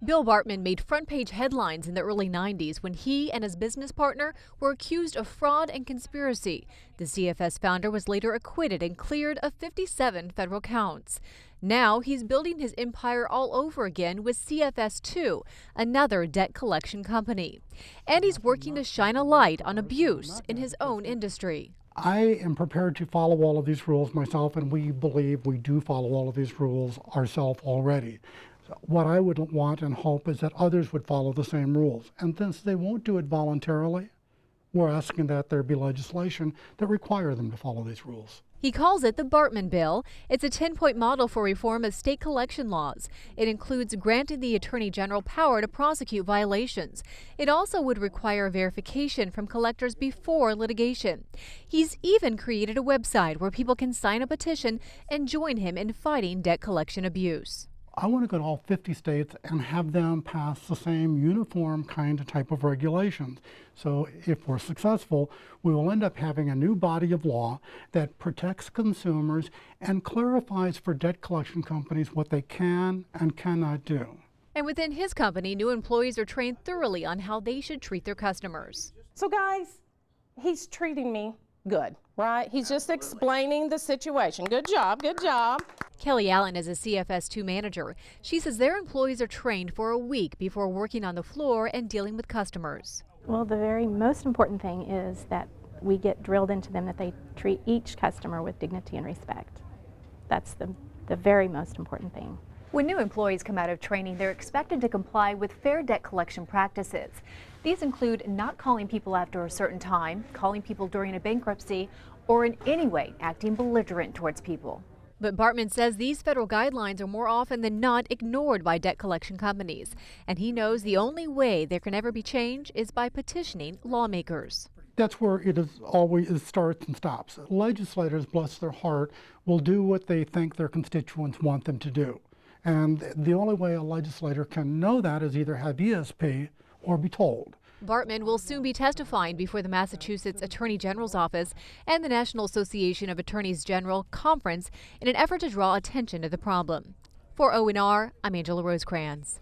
Bill Bartmann made front-page headlines in the early 90s when he and his business partner were accused of fraud and conspiracy. The CFS founder was later acquitted and cleared of 57 federal counts. Now he's building his empire all over again with CFS2, another debt collection company. And he's working to shine a light on abuse in his own industry. I am prepared to follow all of these rules myself, and we believe we do follow all of these rules ourselves already. What I would want and hope is that others would follow the same rules. And since they won't do it voluntarily, we're asking that there be legislation that require them to follow these rules. He calls it the Bartmann Bill. It's a 10-point model for reform of state collection laws. It includes granting the Attorney General power to prosecute violations. It also would require verification from collectors before litigation. He's even created a website where people can sign a petition and join him in fighting debt collection abuse. I want to go to all 50 states and have them pass the same uniform kind of type of regulations. So if we're successful, we will end up having a new body of law that protects consumers and clarifies for debt collection companies what they can and cannot do. And within his company, new employees are trained thoroughly on how they should treat their customers. So guys, he's treating me good, right? He's just explaining the situation. Good job, good job. Kelly Allen is a CFS2 manager. She says their employees are trained for a week before working on the floor and dealing with customers. Well, the very most important thing is that we get drilled into them that they treat each customer with dignity and respect. That's the very most important thing. When new employees come out of training, they're expected to comply with fair debt collection practices. These include not calling people after a certain time, calling people during a bankruptcy, or in any way acting belligerent towards people. But Bartmann says these federal guidelines are more often than not ignored by debt collection companies. And he knows the only way there can ever be change is by petitioning lawmakers. That's where it starts and stops. Legislators, bless their heart, will do what they think their constituents want them to do. And the only way a legislator can know that is either have ESP or be told. Bartmann will soon be testifying before the Massachusetts Attorney General's office and the National Association of Attorneys General conference in an effort to draw attention to the problem. For ONR, I'm Angela Rosecrans.